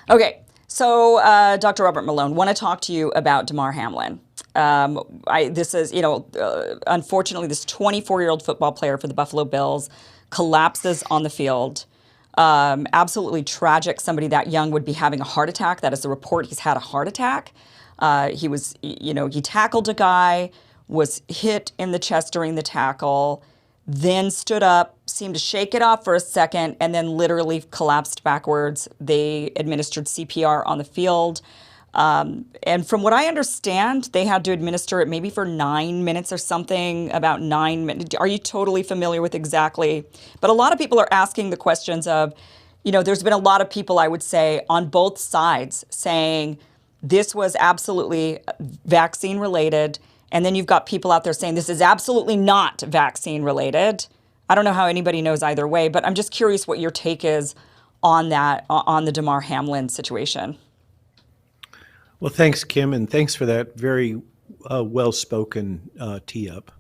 Okay, so Dr. Robert Malone, want to talk to you about Damar Hamlin. This is, unfortunately, this 24-year-old football player for the Buffalo Bills collapses on the field. Absolutely tragic. Somebody that young would be having a heart attack. That is the report. He's had a heart attack. He tackled a guy, was hit in the chest during the tackle, then stood up, seemed to shake it off for a second, and then literally collapsed backwards. They administered CPR on the field. And from what I understand, they had to administer it maybe for 9 minutes or something, about 9 minutes. Are you totally familiar with exactly? But a lot of people are asking the questions of, there's been a lot of people, I would say, on both sides saying this was absolutely vaccine related. And then you've got people out there saying this is absolutely not vaccine related. I don't know how anybody knows either way, but I'm just curious what your take is on that, on the Damar Hamlin situation. Well, thanks, Kim, and thanks for that very well-spoken tee-up.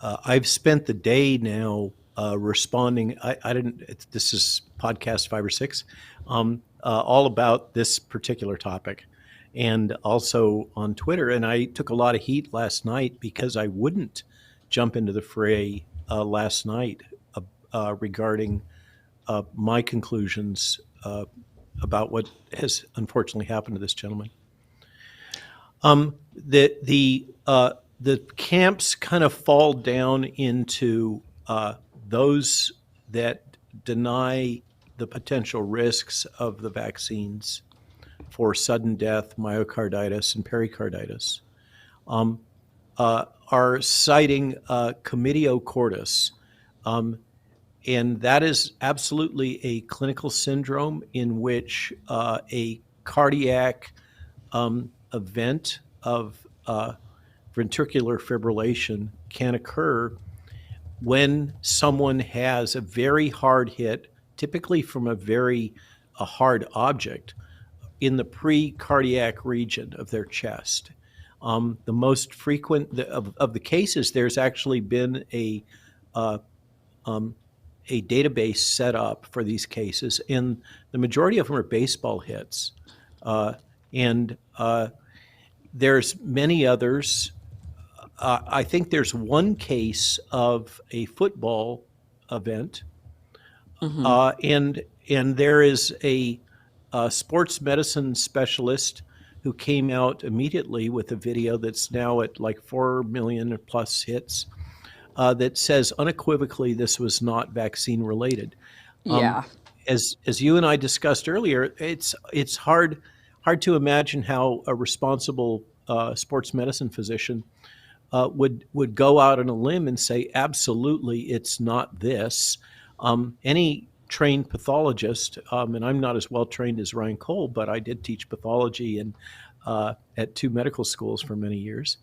I've spent the day now responding. I didn't. This is podcast 5 or 6, all about this particular topic, and also on Twitter. And I took a lot of heat last night because I wouldn't jump into the fray last night regarding my conclusions about what has unfortunately happened to this gentleman. The camps kind of fall down into those that deny the potential risks of the vaccines for sudden death, myocarditis, and pericarditis, are citing comitio cordis. And that is absolutely a clinical syndrome in which a cardiac event of ventricular fibrillation can occur when someone has a very hard hit, typically from a hard object, in the pre-cardiac region of their chest. The most frequent of the cases, there's actually been a database set up for these cases, and the majority of them are baseball hits. And there's many others. I think there's one case of a football event, Mm-hmm. and there is a sports medicine specialist who came out immediately with a video that's now at like 4 million plus hits, that says unequivocally this was not vaccine related. Yeah. As you and I discussed earlier, it's hard to imagine how a responsible sports medicine physician would go out on a limb and say absolutely it's not this. Any trained pathologist, and I'm not as well trained as Ryan Cole, but I did teach pathology and at 2 medical schools for many years,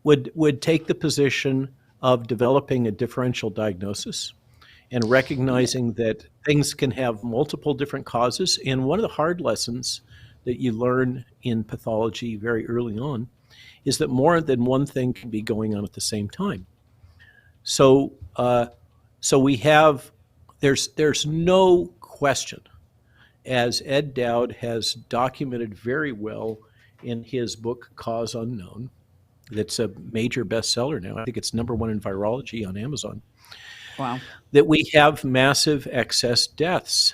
would take the position of developing a differential diagnosis and recognizing that things can have multiple different causes. And one of the hard lessons that you learn in pathology very early on is that more than one thing can be going on at the same time. So, we have there's no question, as Ed Dowd has documented very well in his book Cause Unknown, that's a major bestseller now. I think it's #1 in virology on Amazon. Wow. That we have massive excess deaths.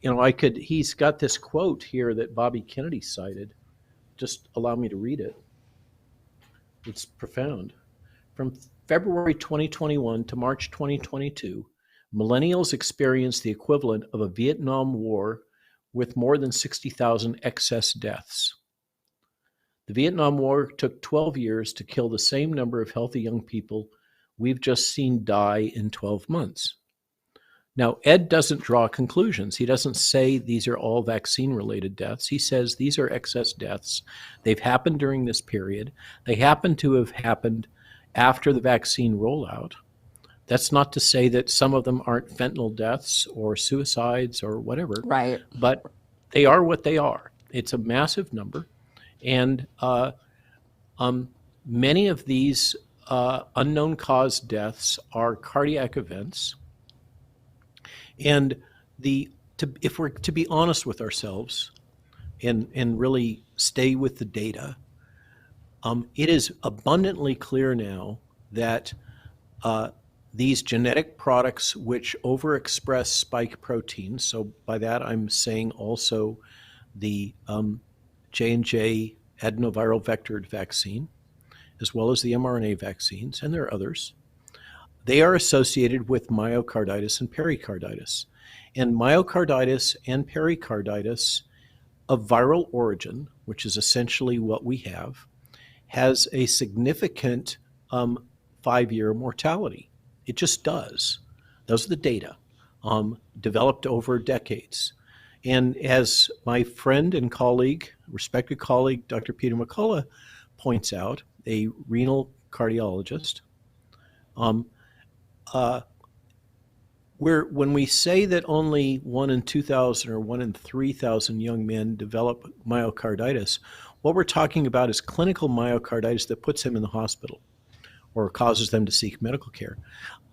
He's got this quote here that Bobby Kennedy cited. Just allow me to read it. It's profound. From February 2021 to March 2022, millennials experienced the equivalent of a Vietnam War with more than 60,000 excess deaths. The Vietnam War took 12 years to kill the same number of healthy young people we've just seen die in 12 months. Now, Ed doesn't draw conclusions. He doesn't say these are all vaccine-related deaths. He says these are excess deaths. They've happened during this period. They happen to have happened after the vaccine rollout. That's not to say that some of them aren't fentanyl deaths or suicides or whatever, Right. but they are what they are. It's a massive number. And many of these unknown cause deaths are cardiac events. And the if we're to be honest with ourselves and really stay with the data, it is abundantly clear now that these genetic products which overexpress spike proteins, so by that I'm saying also the J&J adenoviral vectored vaccine, as well as the mRNA vaccines, and there are others, they are associated with myocarditis and pericarditis. And myocarditis and pericarditis of viral origin, which is essentially what we have, has a significant 5-year mortality. It just does. Those are the data developed over decades. And as my friend and colleague, respected colleague, Dr. Peter McCullough points out, a renal cardiologist, when we say that only 1 in 2,000 or 1 in 3,000 young men develop myocarditis, what we're talking about is clinical myocarditis that puts them in the hospital or causes them to seek medical care.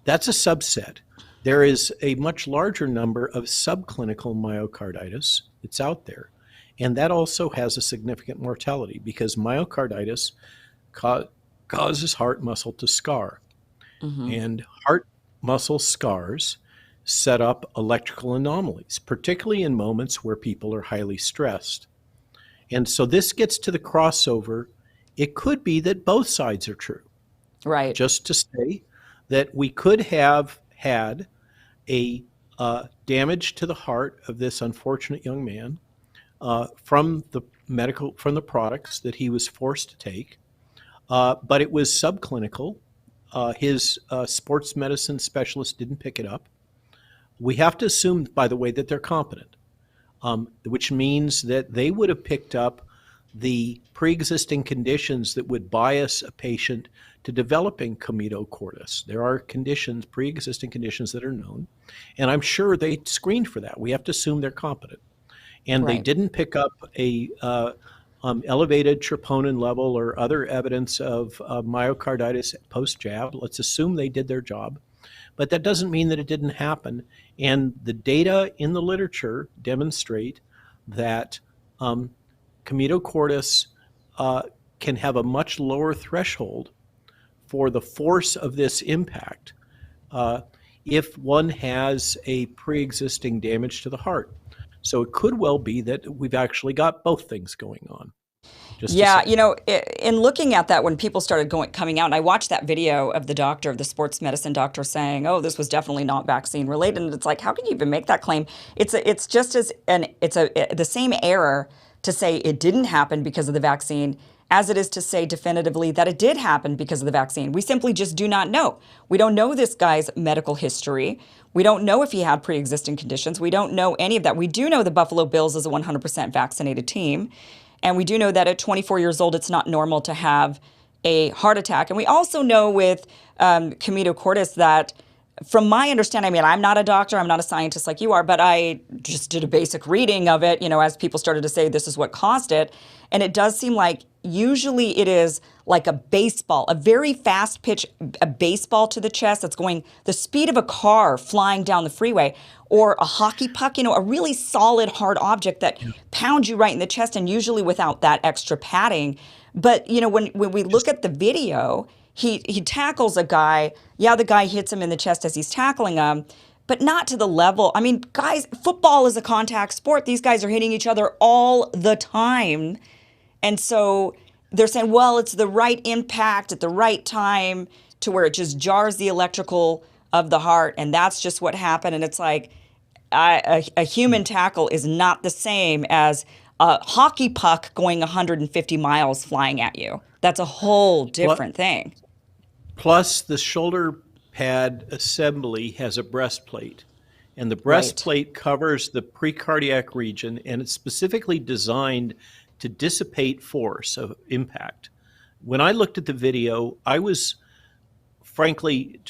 That's a subset. There is a much larger number of subclinical myocarditis that's out there. And that also has a significant mortality because myocarditis causes heart muscle to scar. And heart muscle scars set up electrical anomalies, particularly in moments where people are highly stressed. And so this gets to the crossover. It could be that both sides are true. Right. Just to say that we could have had a damage to the heart of this unfortunate young man from the products that he was forced to take, but it was subclinical. His sports medicine specialist didn't pick it up. We have to assume, by the way, that they're competent, which means that they would have picked up the pre-existing conditions that would bias a patient to developing comedo cordis. There are conditions, pre-existing conditions that are known, and I'm sure they screened for that. We have to assume they're competent. And They didn't pick up a elevated troponin level or other evidence of myocarditis post-jab. Let's assume they did their job. But that doesn't mean that it didn't happen. And the data in the literature demonstrate that comedo cordis can have a much lower threshold for the force of this impact if one has a pre-existing damage to the heart. So it could well be that we've actually got both things going on. Yeah, in looking at that, when people started coming out, and I watched that video of the doctor, of the sports medicine doctor, saying, "Oh, this was definitely not vaccine related," and it's like, how can you even make that claim? It's just as the same error to say it didn't happen because of the vaccine as it is to say definitively that it did happen because of the vaccine. We simply just do not know. We don't know this guy's medical history. We don't know if he had pre-existing conditions. We don't know any of that. We do know the Buffalo Bills is a 100% vaccinated team. And we do know that at 24 years old, it's not normal to have a heart attack. And we also know with comedo cordis that, from my understanding, I mean, I'm not a doctor, I'm not a scientist like you are, but I just did a basic reading of it, as people started to say this is what caused it. And it does seem like usually it is like a baseball, a very fast pitch, a baseball to the chest that's going the speed of a car flying down the freeway, or a hockey puck, a really solid, hard object that pounds you right in the chest, and usually without that extra padding. But, when we look at the video, he tackles a guy. Yeah, the guy hits him in the chest as he's tackling him, but not to the level. I mean, guys, football is a contact sport. These guys are hitting each other all the time. And so they're saying, well, it's the right impact at the right time to where it just jars the electrical of the heart, and that's just what happened. And it's like a human tackle is not the same as a hockey puck going 150 miles flying at you. That's a whole different thing. Plus, the shoulder pad assembly has a breastplate, and the breastplate covers the precardiac region, and it's specifically designed to dissipate force of impact. When I looked at the video, I was frankly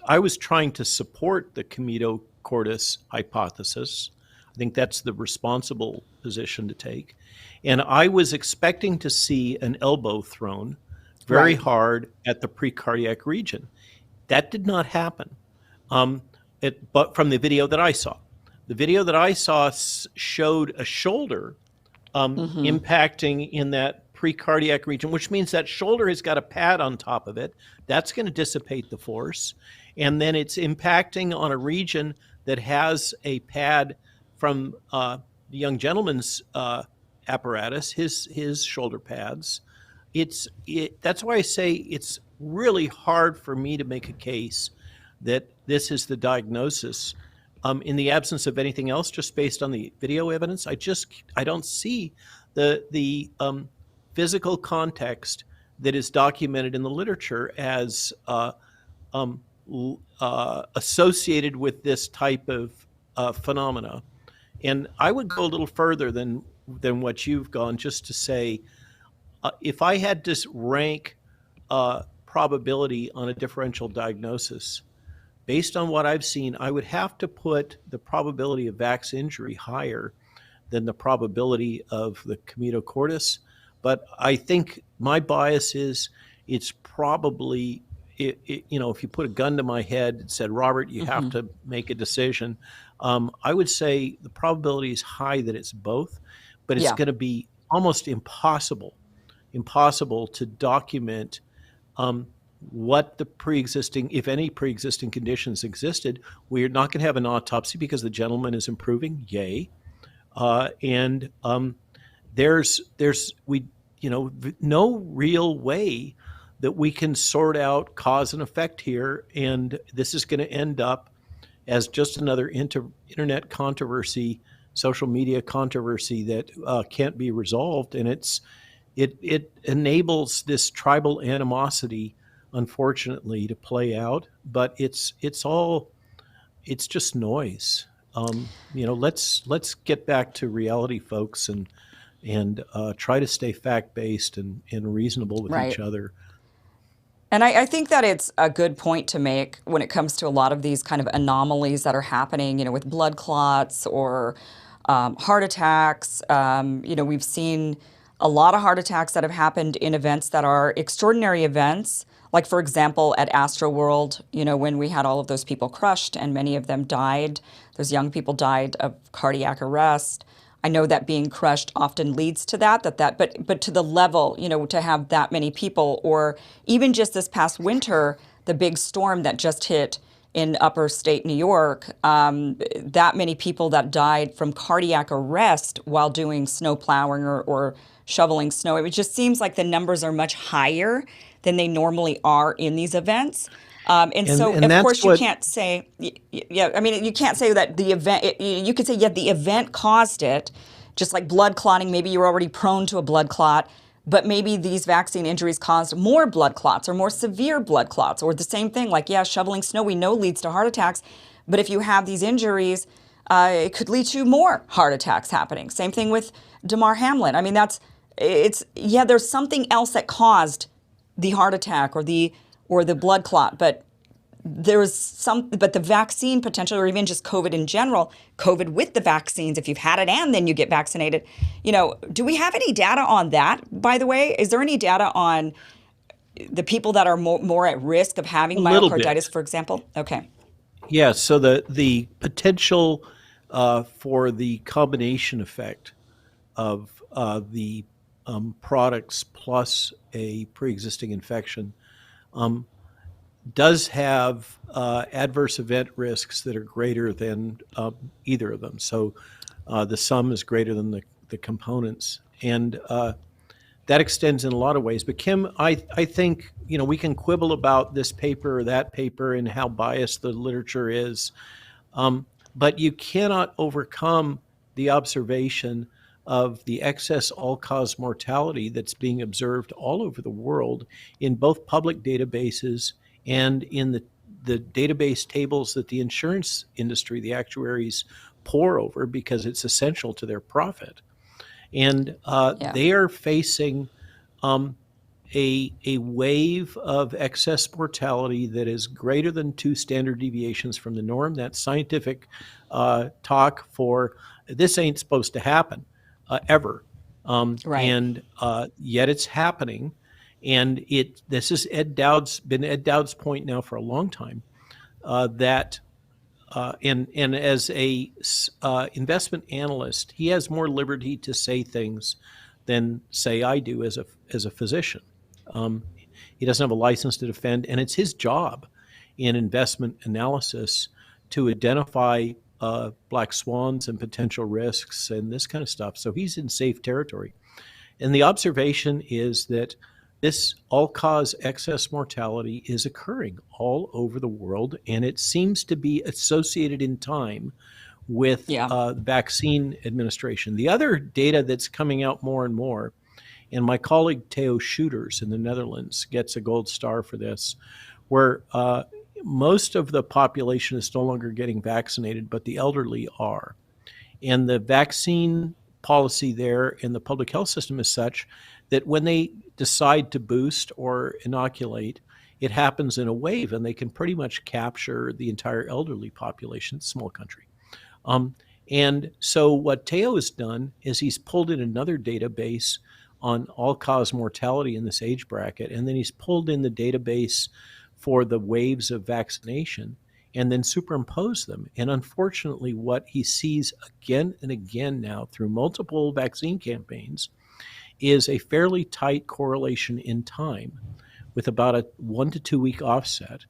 I was trying to support the comedo cordis hypothesis. I think that's the responsible position to take. And I was expecting to see an elbow thrown very hard at the precardiac region. That did not happen, but from the video that I saw. The video that I saw showed a shoulder impacting in that precardiac region, which means that shoulder has got a pad on top of it. That's going to dissipate the force. And then it's impacting on a region that has a pad from the young gentleman's apparatus, his shoulder pads. That's why I say it's really hard for me to make a case that this is the diagnosis. In the absence of anything else, just based on the video evidence, I don't see the physical context that is documented in the literature as associated with this type of phenomena. And I would go a little further than what you've gone, just to say, if I had to rank probability on a differential diagnosis, based on what I've seen, I would have to put the probability of VAX injury higher than the probability of the commito cordis. But I think my bias is it's probably, if you put a gun to my head and said, Robert, you have to make a decision, I would say the probability is high that it's both, but it's going to be almost impossible to document what the pre-existing, if any pre-existing conditions existed. We're not going to have an autopsy because the gentleman is improving, yay. And there's no real way that we can sort out cause and effect here, and this is going to end up as just another internet controversy, social media controversy that can't be resolved, and it enables this tribal animosity, unfortunately, to play out. But it's just noise. Let's get back to reality, folks, and try to stay fact-based and reasonable with each other. And I think that it's a good point to make when it comes to a lot of these kind of anomalies that are happening, with blood clots or heart attacks. We've seen a lot of heart attacks that have happened in events that are extraordinary events. Like, for example, at Astroworld, when we had all of those people crushed and many of them died, those young people died of cardiac arrest. I know that being crushed often leads to but to the level, to have that many people, or even just this past winter, the big storm that just hit in upper state New York, that many people that died from cardiac arrest while doing snow plowing or shoveling snow. It just seems like the numbers are much higher than they normally are in these events. So, of course, you can't say, you can't say that the event, you could say, the event caused it, just like blood clotting. Maybe you were already prone to a blood clot, but maybe these vaccine injuries caused more blood clots or more severe blood clots, or the same thing, like, shoveling snow we know leads to heart attacks. But if you have these injuries, it could lead to more heart attacks happening. Same thing with Damar Hamlin. I mean, there's something else that caused the heart attack or the blood clot, but but the vaccine potential, or even just COVID in general, COVID with the vaccines, if you've had it and then you get vaccinated, do we have any data on that, by the way? Is there any data on the people that are more at risk of having myocarditis, for example? Okay. Yeah, so the potential for the combination effect of the products plus a pre-existing infection does have adverse event risks that are greater than either of them. So the sum is greater than the components. And that extends in a lot of ways. But Kim, I think, we can quibble about this paper or that paper and how biased the literature is. But you cannot overcome the observation of the excess all-cause mortality that's being observed all over the world in both public databases and in the database tables that the insurance industry, the actuaries, pore over because it's essential to their profit. And they are facing a wave of excess mortality that is greater than 2 standard deviations from the norm. That's scientific talk for this ain't supposed to happen ever. Right. And yet it's happening. And this is been Ed Dowd's point now for a long time, that and as a investment analyst, he has more liberty to say things than say I do as a physician. Um, he doesn't have a license to defend, and it's his job in investment analysis to identify black swans and potential risks and this kind of stuff. So he's in safe territory. And the observation is that this all-cause excess mortality is occurring all over the world, and it seems to be associated in time with Yeah. vaccine administration. The other data that's coming out more and more, and my colleague Theo Shooters in the Netherlands gets a gold star for this, where most of the population is no longer getting vaccinated, but the elderly are. And the vaccine policy there in the public health system is such that when they decide to boost or inoculate, it happens in a wave, and they can pretty much capture the entire elderly population. It's a small country. And so what Theo has done is he's pulled in another database on all-cause mortality in this age bracket, and then he's pulled in the database for the waves of vaccination and then superimpose them. And unfortunately, what he sees again and again now through multiple vaccine campaigns is a fairly tight correlation in time with about a 1 to 2 week offset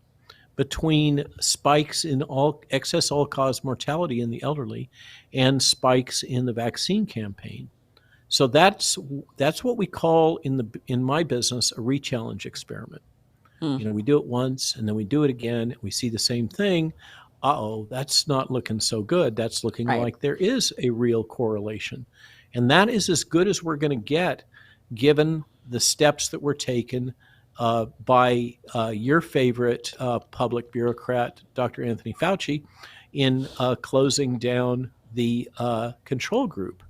between spikes in excess all-cause mortality in the elderly and spikes in the vaccine campaign. So that's what we call in my business a rechallenge experiment. We do it once and then we do it again. We see the same thing. Uh-oh, that's not looking so good. That's looking Right. like there is a real correlation. And that is as good as we're going to get given the steps that were taken by your favorite public bureaucrat, Dr. Anthony Fauci, in closing down the control group.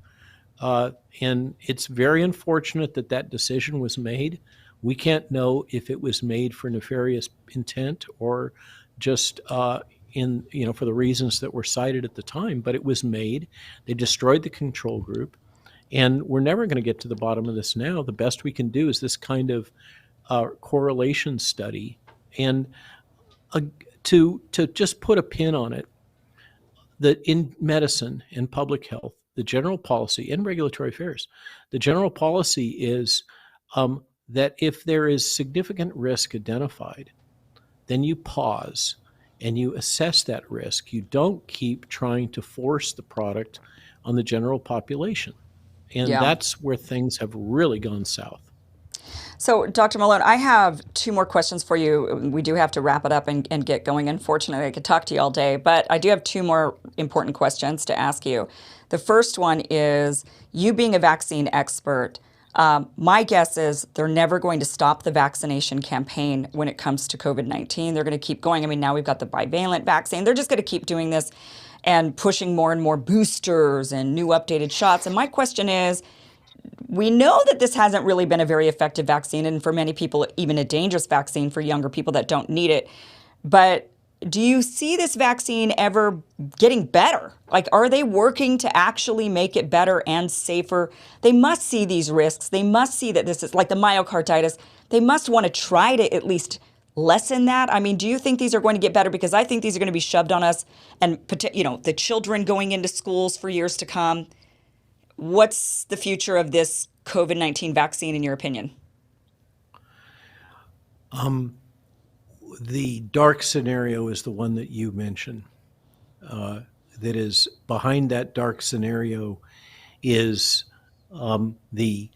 And it's very unfortunate that that decision was made. We can't know if it was made for nefarious intent or just for the reasons that were cited at the time, but it was made. They destroyed the control group, and we're never going to get to the bottom of this now. The best we can do is this kind of correlation study. And to just put a pin on it, that in medicine and public health, the general policy and regulatory affairs, the general policy is that if there is significant risk identified, then you pause and you assess that risk. You don't keep trying to force the product on the general population. And Yeah. that's where things have really gone south. So, Dr. Malone, I have two more questions for you. We do have to wrap it up and get going. Unfortunately, I could talk to you all day, but I do have two more important questions to ask you. The first one is, you being a vaccine expert, my guess is they're never going to stop the vaccination campaign when it comes to COVID-19. They're going to keep going. I mean, now we've got the bivalent vaccine. They're just going to keep doing this and pushing more and more boosters and new updated shots. And my question is, we know that this hasn't really been a very effective vaccine, and for many people, even a dangerous vaccine for younger people that don't need it. But do you see this vaccine ever getting better? Like, are they working to actually make it better and safer? They must see these risks. They must see that this is like the myocarditis. They must want to try to at least lessen that. I mean, do you think these are going to get better? Because I think these are going to be shoved on us, and the children going into schools for years to come. What's the future of this COVID-19 vaccine, in your opinion? The dark scenario is the one that you mentioned. That is behind that dark scenario is the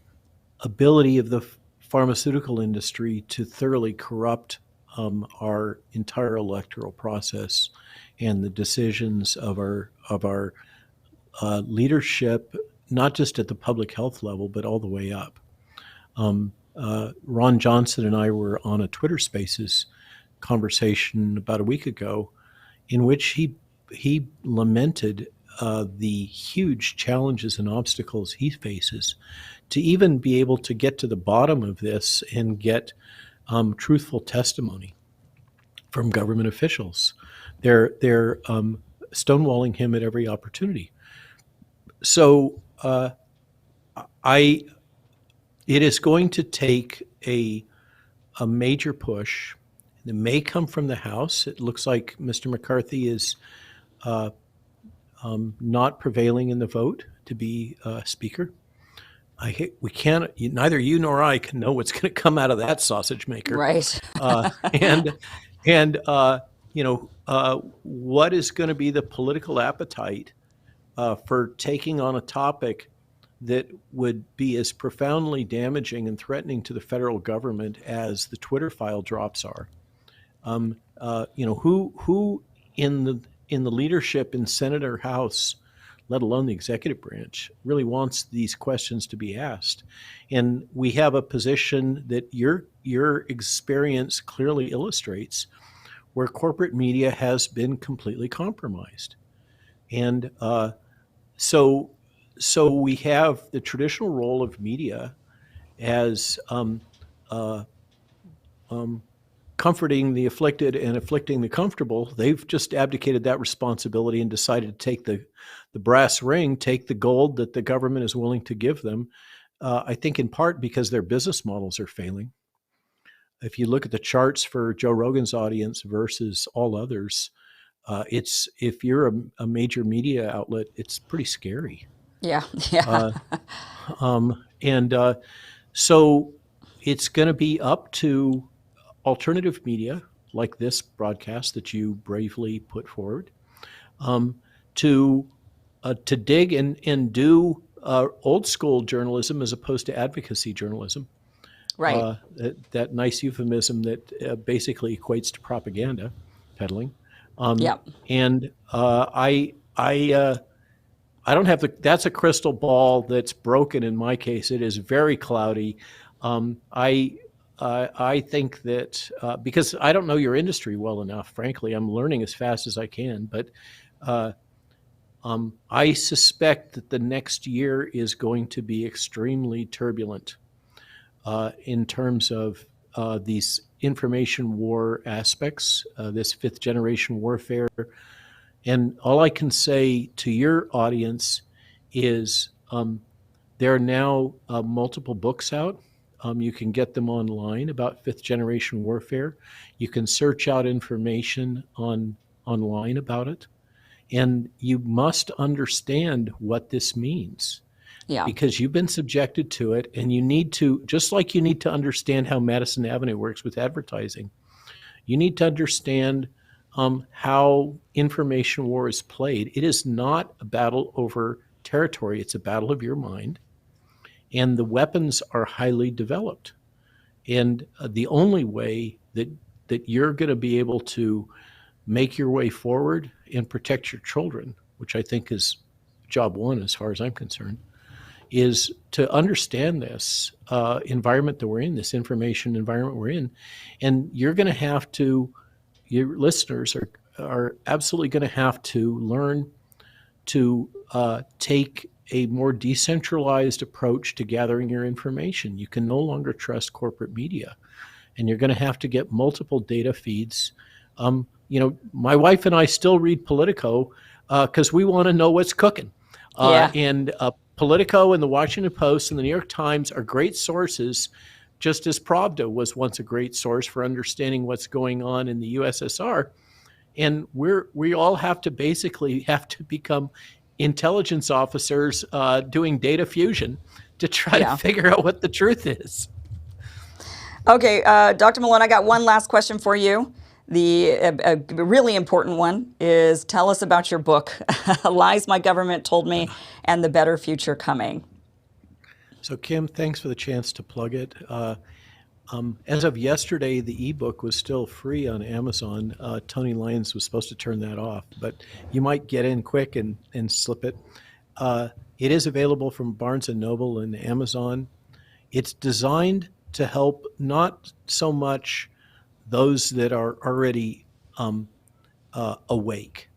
ability of the pharmaceutical industry to thoroughly corrupt our entire electoral process and the decisions of our leadership, not just at the public health level, but all the way up. Ron Johnson and I were on a Twitter Spaces conversation about a week ago, in which he lamented the huge challenges and obstacles he faces to even be able to get to the bottom of this and get truthful testimony from government officials. They're stonewalling him at every opportunity. So it is going to take a major push. It may come from the House. It looks like Mr. McCarthy is not prevailing in the vote to be Speaker. We can't. Neither you nor I can know what's going to come out of that sausage maker. Right. Uh, and and what is going to be the political appetite for taking on a topic that would be as profoundly damaging and threatening to the federal government as the Twitter file drops are? Who in the leadership in Senate or House, let alone the executive branch, really wants these questions to be asked? And we have a position that your experience clearly illustrates, where corporate media has been completely compromised. And so we have the traditional role of media as comforting the afflicted and afflicting the comfortable. They've just abdicated that responsibility and decided to take the brass ring, take the gold that the government is willing to give them. I think in part because their business models are failing. If you look at the charts for Joe Rogan's audience versus all others, if you're a major media outlet, it's pretty scary. Yeah. Yeah. So it's going to be up to alternative media like this broadcast that you bravely put forward to dig and do old school journalism as opposed to advocacy journalism. Right. That nice euphemism that basically equates to propaganda peddling. Yep. And I don't have that's a crystal ball that's broken in my case. It is very cloudy. I think that because I don't know your industry well enough, frankly, I'm learning as fast as I can. But I suspect that the next year is going to be extremely turbulent in terms of these information war aspects, this fifth generation warfare. And all I can say to your audience is there are now multiple books out. You can get them online about fifth generation warfare. You can search out information online about it. And you must understand what this means. Yeah. Because you've been subjected to it, and you need to, just like you need to understand how Madison Avenue works with advertising, you need to understand how information war is played. It is not a battle over territory. It's a battle of your mind. And the weapons are highly developed. And the only way that you're going to be able to make your way forward and protect your children, which I think is job one as far as I'm concerned, is to understand this environment that we're in, this information environment we're in. And you're going to have to, your listeners are absolutely going to have to learn to take a more decentralized approach to gathering your information. You can no longer trust corporate media, and you're going to have to get multiple data feeds. My wife and I still read Politico because we want to know what's cooking. And Politico and the Washington Post and the New York Times are great sources, just as Pravda was once a great source for understanding what's going on in the USSR. And we all have to become intelligence officers doing data fusion to try to figure out what the truth is. Okay, Dr. Malone, I got one last question for you. A really important one is, tell us about your book, Lies My Government Told Me and the Better Future Coming. So, Kim, thanks for the chance to plug it. As of yesterday, the ebook was still free on Amazon. Tony Lyons was supposed to turn that off, but you might get in quick and slip it. It is available from Barnes & Noble and Amazon. It's designed to help not so much those that are already awake,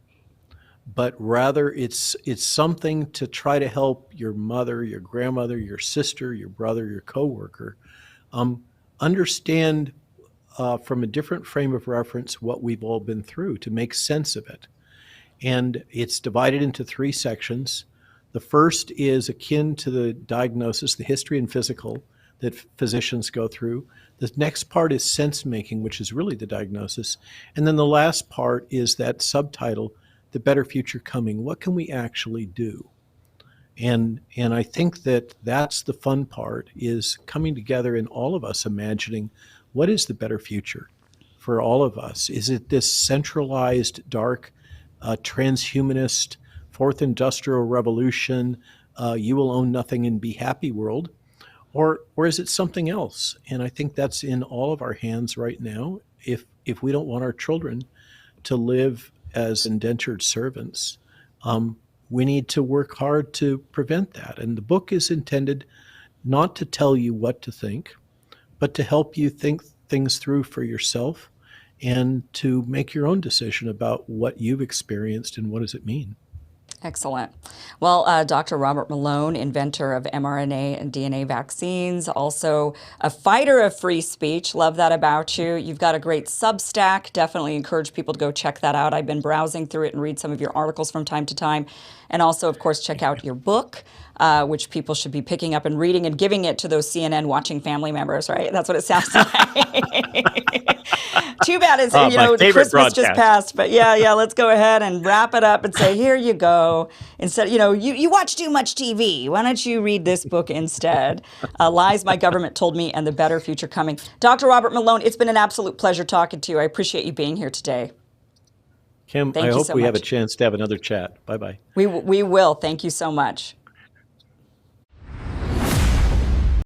but rather it's something to try to help your mother, your grandmother, your sister, your brother, your coworker understand from a different frame of reference what we've all been through, to make sense of it. And it's divided into 3 sections. The first is akin to the diagnosis, the history and physical that physicians go through. The next part is sense making, which is really the diagnosis. And then the last part is that subtitle, the better future coming, what can we actually do? And I think that that's the fun part, is coming together and all of us imagining what is the better future for all of us. Is it this centralized, dark, transhumanist, fourth industrial revolution, you will own nothing and be happy world? Or is it something else? And I think that's in all of our hands right now. If we don't want our children to live as indentured servants, we need to work hard to prevent that. And the book is intended not to tell you what to think, but to help you think things through for yourself and to make your own decision about what you've experienced and what does it mean. Excellent. Well, Dr. Robert Malone, inventor of mRNA and DNA vaccines, also a fighter of free speech. Love that about you. You've got a great Substack. Definitely encourage people to go check that out. I've been browsing through it and read some of your articles from time to time. And also, of course, check out your book, which people should be picking up and reading and giving it to those CNN watching family members, right? That's what it sounds like. Too bad it's, My Christmas broadcast just passed, but yeah, let's go ahead and wrap it up and say, here you go. Instead, you watch too much TV. Why don't you read this book instead? Lies My Government Told Me and the Better Future Coming. Dr. Robert Malone, it's been an absolute pleasure talking to you. I appreciate you being here today. Kim, Thank I you hope so we much. have a chance to have another chat. Bye-bye. We will. Thank you so much.